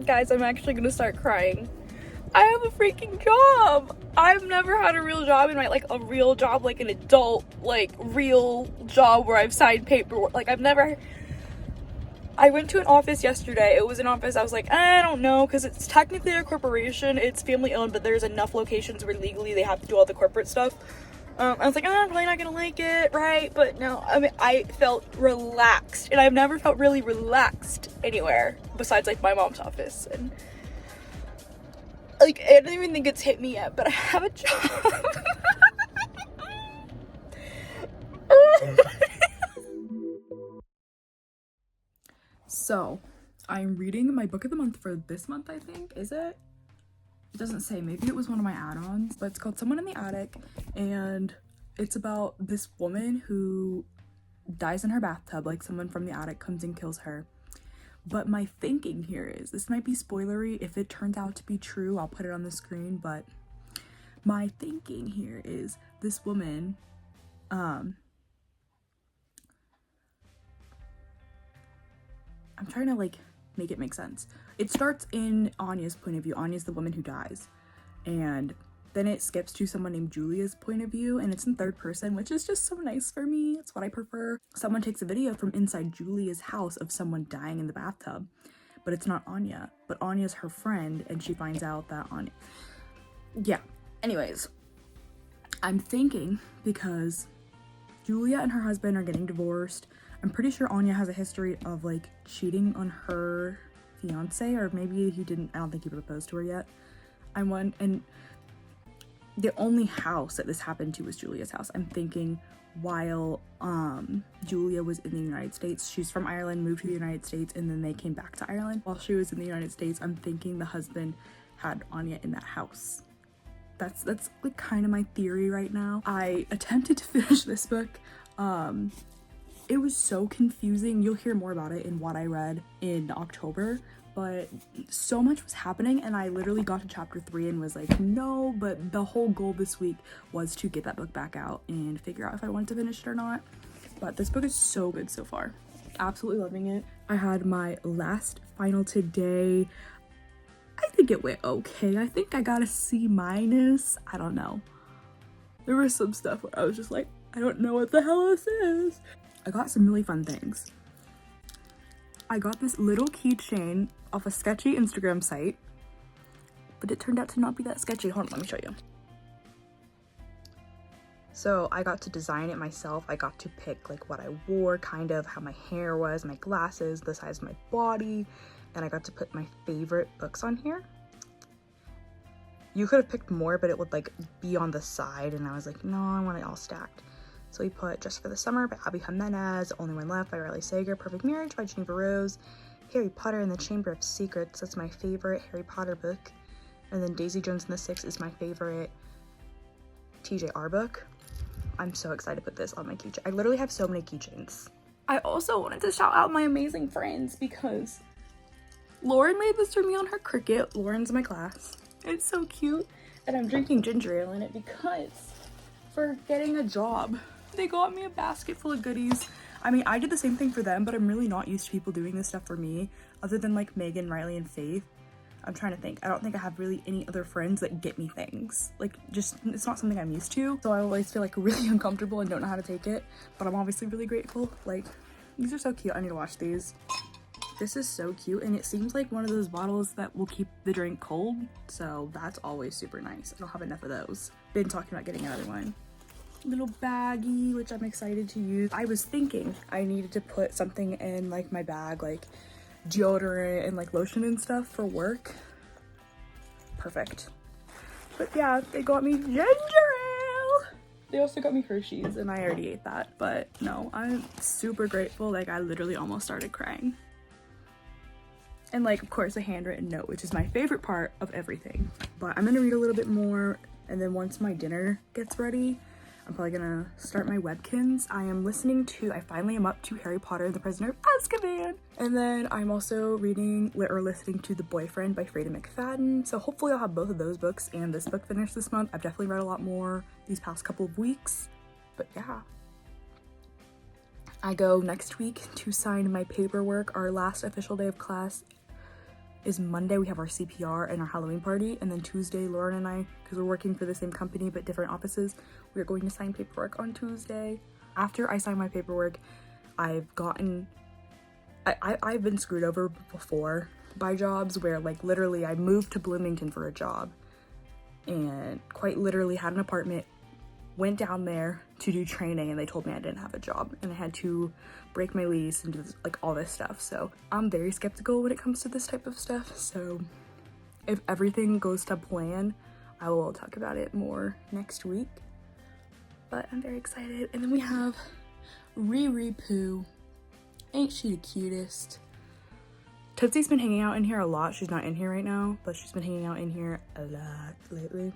Guys, I'm actually gonna start crying. I have a freaking job. I've never had a real job in my, like, a real job, like an adult, like, real job where I've signed paperwork. Like, I went to an office yesterday. It was an office I was like, I don't know, because it's technically a corporation. It's family owned, but there's enough locations where legally they have to do all the corporate stuff. I was like, oh, I'm probably not gonna like it, right? But no, I mean, I felt relaxed, and I've never felt really relaxed anywhere besides, like, my mom's office. And, like, I don't even think it's hit me yet, but I have a job. So, I'm reading my book of the month for this month, I think. Is it? It doesn't say. Maybe it was one of my add-ons, but it's called Someone in the Attic, and it's about this woman who dies in her bathtub, like someone from the attic comes and kills her. But my thinking here is, this might be spoilery. If it turns out to be true, I'll put it on the screen, but my thinking here is this woman, I'm trying to, like, make it make sense. It starts in Anya's point of view. Anya's the woman who dies, and then it skips to someone named Julia's point of view, and it's in third person, which is just so nice for me. It's what I prefer. Someone takes a video from inside Julia's house of someone dying in the bathtub, but it's not Anya, but Anya's her friend, and she finds out that Anya... Yeah, anyways, I'm thinking because Julia and her husband are getting divorced. I'm pretty sure Anya has a history of, like, cheating on her fiance, or maybe he didn't. I don't think he proposed to her yet. And the only house that this happened to was Julia's house. I'm thinking while Julia was in the United States, she's from Ireland, moved to the United States, and then they came back to Ireland. While she was in the United States, I'm thinking the husband had Anya in that house. That's like kind of my theory right now. I attempted to finish this book. It was so confusing. You'll hear more about it in what I read in October, but so much was happening, and I literally got to chapter 3 and was like, no. But the whole goal this week was to get that book back out and figure out if I wanted to finish it or not. But this book is so good so far. Absolutely loving it. I had my last final today. I think it went okay. I think I got a C-. I don't know. There was some stuff where I was just like, I don't know what the hell this is. I got some really fun things. I got this little keychain off a sketchy Instagram site, but it turned out to not be that sketchy. Hold on, let me show you. So I got to design it myself. I got to pick, like, what I wore, kind of how my hair was, my glasses, the size of my body, and I got to put my favorite books on here. You could have picked more, but it would, like, be on the side, and I was like, no, I want it all stacked. So we put Just for the Summer by Abby Jimenez, Only One Left by Riley Sager, Perfect Marriage by Jennifer Rose, Harry Potter and the Chamber of Secrets, that's my favorite Harry Potter book, and then Daisy Jones and the Six is my favorite TJR book. I'm so excited to put this on my keychain. I literally have so many keychains. I also wanted to shout out my amazing friends because Lauren made this for me on her Cricut. Lauren's in my class. It's so cute, and I'm drinking ginger ale in it because for getting a job, they got me a basket full of goodies. I mean, I did the same thing for them, but I'm really not used to people doing this stuff for me, other than, like, Megan, Riley, and Faith. I'm trying to think. I don't think I have really any other friends that get me things. Like, just, it's not something I'm used to, so I always feel, like, really uncomfortable and don't know how to take it, but I'm obviously really grateful. Like, these are so cute. I need to wash these. This is so cute, and it seems like one of those bottles that will keep the drink cold, so that's always super nice. I don't have enough of those. Been talking about getting another one. Little baggie, which I'm excited to use. I was thinking I needed to put something in, like, my bag, like deodorant and, like, lotion and stuff for work. Perfect. But yeah, they got me ginger ale. They also got me Hershey's, and I already ate that, but no, I'm super grateful. Like, I literally almost started crying. And, like, of course, a handwritten note, which is my favorite part of everything. But I'm gonna read a little bit more, and then once my dinner gets ready, I'm probably gonna start my Webkins. I finally am up to Harry Potter and the Prisoner of Azkaban. And then I'm also reading or listening to The Boyfriend by Freda McFadden. So hopefully I'll have both of those books and this book finished this month. I've definitely read a lot more these past couple of weeks, but yeah. I go next week to sign my paperwork. Our last official day of class is Monday. We have our CPR and our Halloween party, and then Tuesday, Lauren and I, because we're working for the same company but different offices, we're going to sign paperwork on Tuesday. After I sign my paperwork, I've been screwed over before by jobs where like literally I moved to Bloomington for a job and quite literally had an apartment, went down there to do training, and they told me I didn't have a job and I had to break my lease and do like all this stuff. So I'm very skeptical when it comes to this type of stuff. So if everything goes to plan, I will talk about it more next week. But I'm very excited. And then we have Riri Poo. Ain't she the cutest? Tootsie's been hanging out in here a lot. She's not in here right now, but she's been hanging out in here a lot lately.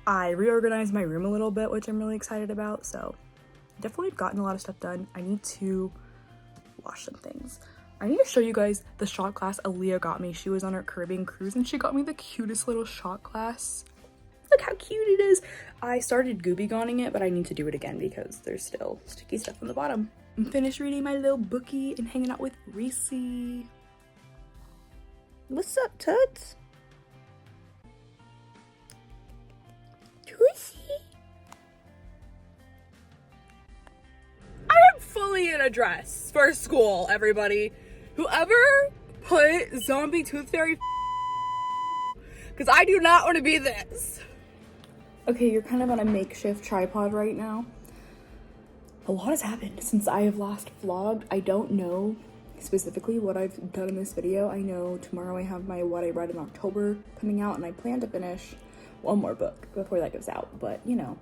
I reorganized my room a little bit, which I'm really excited about. So definitely gotten a lot of stuff done. I need to wash some things. I need to show you guys the shot glass Aaliyah got me. She was on her Caribbean cruise and she got me the cutest little shot glass. Look how cute it is. I started Gooby Goning it, but I need to do it again because there's still sticky stuff on the bottom. I'm finished reading my little bookie and hanging out with Reese. What's up, Toots? Tootsie? I am fully in a dress for school, everybody. Whoever put zombie tooth fairy, because I do not want to be this. Okay, you're kind of on a makeshift tripod right now. A lot has happened since I have last vlogged. I don't know specifically what I've done in this video. I know tomorrow I have my What I Read in October coming out, and I plan to finish one more book before that goes out. But you know,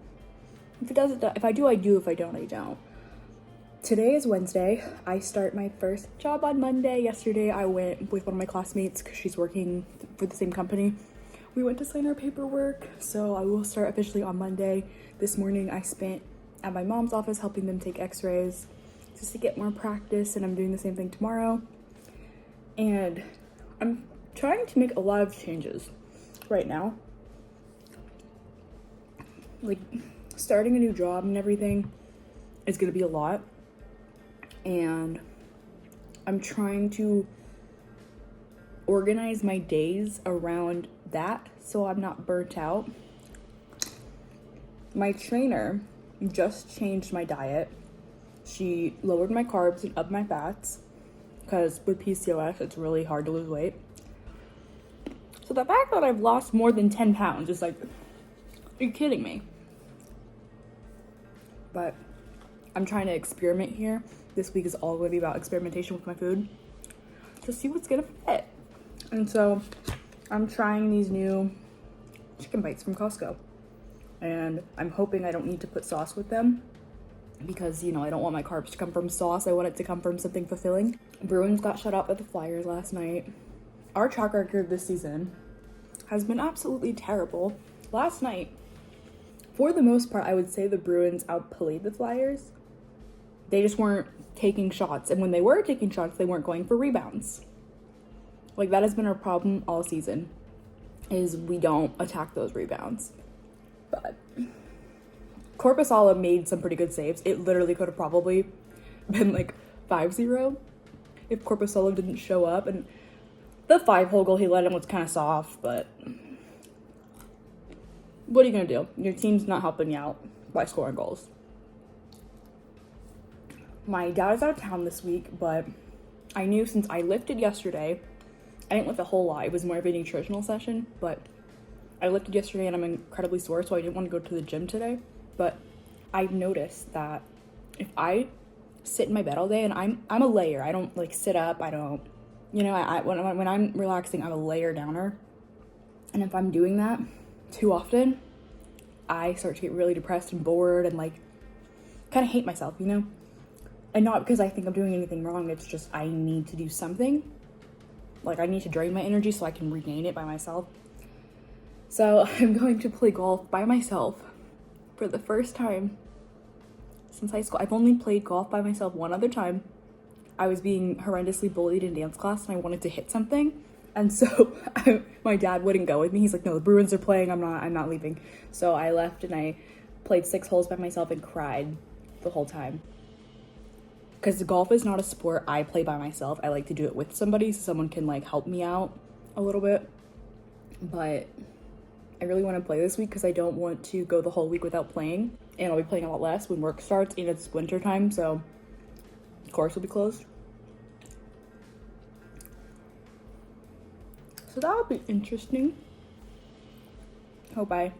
if I do, I do. If I don't, I don't. Today is Wednesday. I start my first job on Monday. Yesterday I went with one of my classmates because she's working for the same company. We went to sign our paperwork, so I will start officially on Monday. This morning I spent at my mom's office helping them take x-rays just to get more practice, and I'm doing the same thing tomorrow. And I'm trying to make a lot of changes right now. Like, starting a new job and everything is gonna be a lot. And I'm trying to organize my days around that so I'm not burnt out. My trainer just changed my diet. She lowered my carbs and upped my fats because with PCOS it's really hard to lose weight. So the fact that I've lost more than 10 pounds is like, are you kidding me? But I'm trying to experiment here. This week is all going to be about experimentation with my food to see what's gonna fit. And so I'm trying these new chicken bites from Costco, and I'm hoping I don't need to put sauce with them because, you know, I don't want my carbs to come from sauce. I want it to come from something fulfilling. Bruins got shut out by the Flyers last night. Our track record this season has been absolutely terrible. Last night, for the most part, I would say the Bruins outplayed the Flyers. They just weren't taking shots, and when they were taking shots, they weren't going for rebounds. Like, that has been our problem all season, is we don't attack those rebounds. But Korpisalo made some pretty good saves. It literally could have probably been like 5-0 if Korpisalo didn't show up, and the 5-hole goal he let in was kind of soft, but what are you gonna do? Your team's not helping you out by scoring goals. My dad is out of town this week, but I knew since I lifted yesterday, I didn't lift a whole lot. It was more of a nutritional session, but I lifted yesterday and I'm incredibly sore, so I didn't want to go to the gym today. But I've noticed that if I sit in my bed all day, and I'm a layer. I don't like sit up. I don't, you know, when I'm relaxing, I'm a layer downer. And if I'm doing that too often, I start to get really depressed and bored and like kind of hate myself, you know? And not because I think I'm doing anything wrong. It's just I need to do something. Like, I need to drain my energy so I can regain it by myself. So I'm going to play golf by myself for the first time since high school. I've only played golf by myself one other time. I was being horrendously bullied in dance class and I wanted to hit something. And so my dad wouldn't go with me. He's like, no, the Bruins are playing. I'm not leaving. So I left and I played 6 holes by myself and cried the whole time. because golf is not a sport I play by myself. I like to do it with somebody so someone can like help me out a little bit. But I really want to play this week because I don't want to go the whole week without playing, and I'll be playing a lot less when work starts, and it's winter time, so the course will be closed. So that'll be interesting. Hope I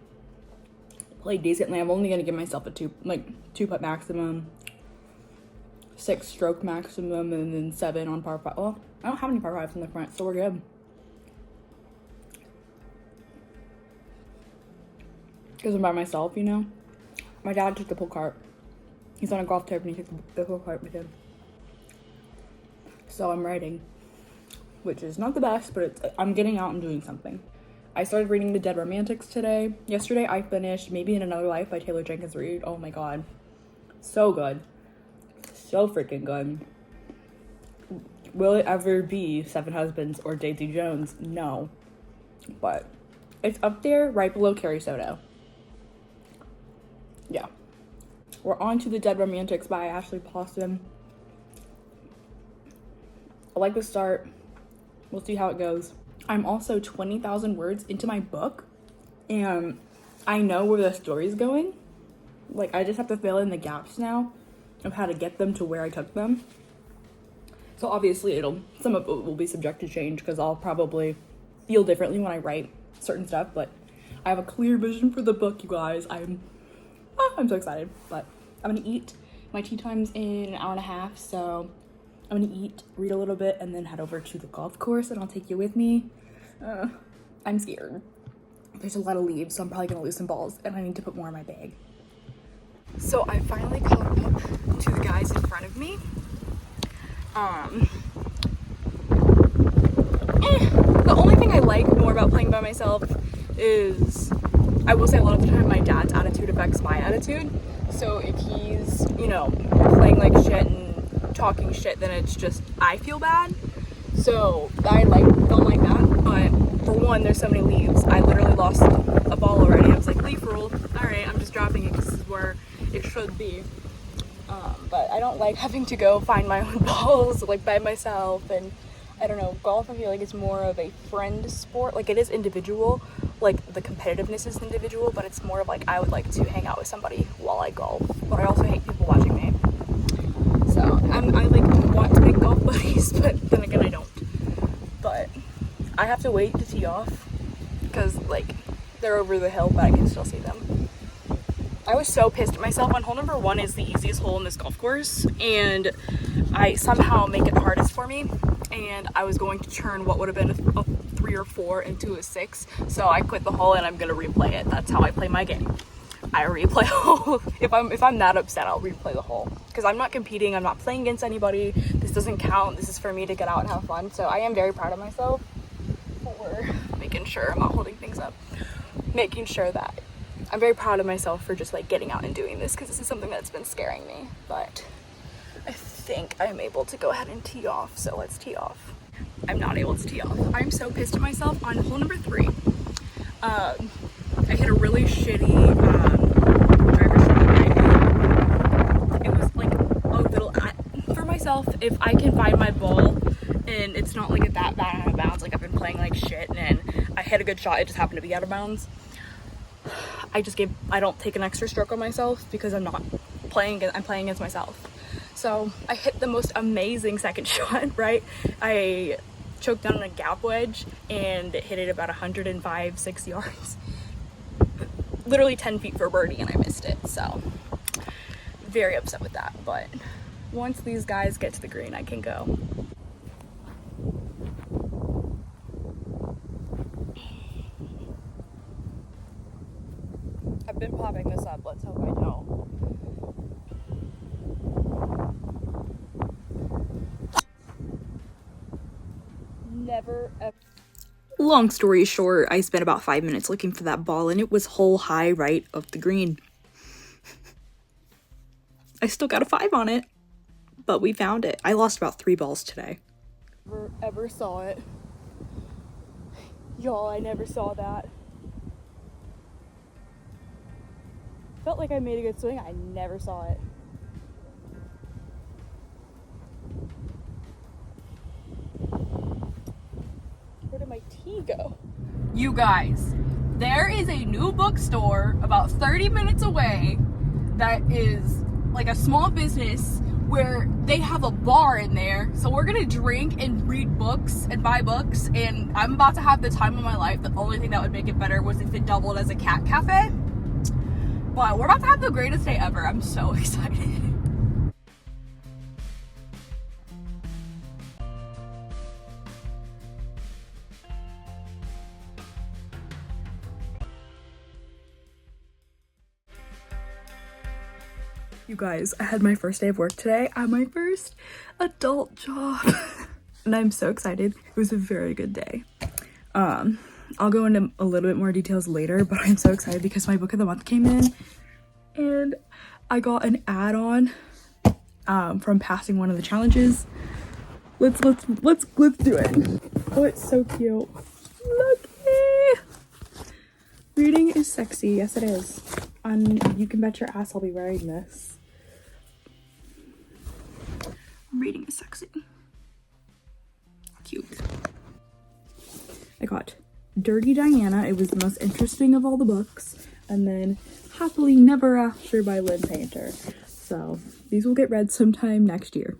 play decently. I'm only gonna give myself a two putt maximum, 6 stroke maximum, and then 7 on par 5. Well, I don't have any par 5s in the front, so we're good. Because I'm by myself, you know. My dad took the pull cart. He's on a golf trip and he took the pull cart with him. So I'm riding, which is not the best, but I'm getting out and doing something. I started reading The Dead Romantics today. Yesterday I finished Maybe in Another Life by Taylor Jenkins Reid. Oh my god. So good. So freaking good. Will it ever be Seven Husbands or Daisy Jones? No. But it's up there right below Carrie Soto. Yeah. We're on to The Dead Romantics by Ashley Pawson. I like the start. We'll see how it goes. I'm also 20,000 words into my book, and I know where the story's going. Like, I just have to fill in the gaps now of how to get them to where I took them. So obviously some of it will be subject to change because I'll probably feel differently when I write certain stuff, but I have a clear vision for the book, you guys. I'm so excited. But I'm gonna eat. My tea time's in an hour and a half, so I'm gonna eat, read a little bit, and then head over to the golf course, and I'll take you with me. I'm scared. There's a lot of leaves, so I'm probably gonna lose some balls, and I need to put more in my bag. So I finally caught up to the guys in front of me. The only thing I like more about playing by myself is, I will say a lot of the time my dad's attitude affects my attitude. So if he's, you know, playing like shit and talking shit, then it's just, I feel bad. So I don't like that. But for one, there's so many leaves. I literally lost a ball already. I was like, leaf roll. All right, I'm just dropping it because this is where it should be. But I don't like having to go find my own balls like by myself. And I don't know, golf, I feel like it's more of a friend sport. Like, it is individual, like the competitiveness is individual, but it's more of like I would like to hang out with somebody while I golf. But I also hate people watching me. So I like want to make golf buddies, but then again I don't. But I have to wait to tee off because like they're over the hill, but I can still see them. I was so pissed at myself. On hole number 1 is the easiest hole in this golf course, and I somehow make it the hardest for me. And I was going to turn what would have been a 3 or 4 into a 6, so I quit the hole and I'm gonna replay it. That's how I play my game. I replay a hole. If I'm that upset, I'll replay the hole because I'm not competing. I'm not playing against anybody. This doesn't count. This is for me to get out and have fun. So I am very proud of myself for making sure I'm not holding things up. Making sure that I'm very proud of myself for just like getting out and doing this because this is something that's been scaring me. But I think I'm able to go ahead and tee off. So let's tee off. I'm not able to tee off. I'm so pissed at myself. On hole number 3, I hit a really shitty driver shot. It was like a little, for myself, if I can find my ball and it's not like that bad out of bounds, like I've been playing like shit and I hit a good shot, it just happened to be out of bounds, I don't take an extra stroke on myself because I'm playing against myself. So I hit the most amazing second shot, right? I choked down on a gap wedge and it hit it about 105-6 yards. Literally 10 feet for birdie, and I missed it. So very upset with that. But once these guys get to the green, I can go. I've been popping this up. Let's hope I don't. Never ever. Long story short, I spent about 5 minutes looking for that ball, and it was hole high right of the green. I still got a 5 on it, but we found it. I lost about 3 balls today. Never ever saw it. Y'all, I never saw that. Felt like I made a good swing. I never saw it. go. You guys, there is a new bookstore about 30 minutes away that is like a small business where they have a bar in there. So we're gonna drink and read books and buy books, and I'm about to have the time of my life. The only thing that would make it better was if it doubled as a cat cafe. But we're about to have the greatest day ever. I'm so excited. You guys, I had my first day of work today at my first adult job and I'm so excited. It was a very good day. I'll go into a little bit more details later, but I'm so excited because my book of the month came in and I got an add-on from passing one of the challenges. Let's do it. Oh, it's so cute. Look. Reading is sexy. Yes, it is. And you can bet your ass I'll be wearing this. Reading is sexy. Cute. I got Dirty Diana. It was the most interesting of all the books. And then Happily Never After by Lynn Painter. So these will get read sometime next year.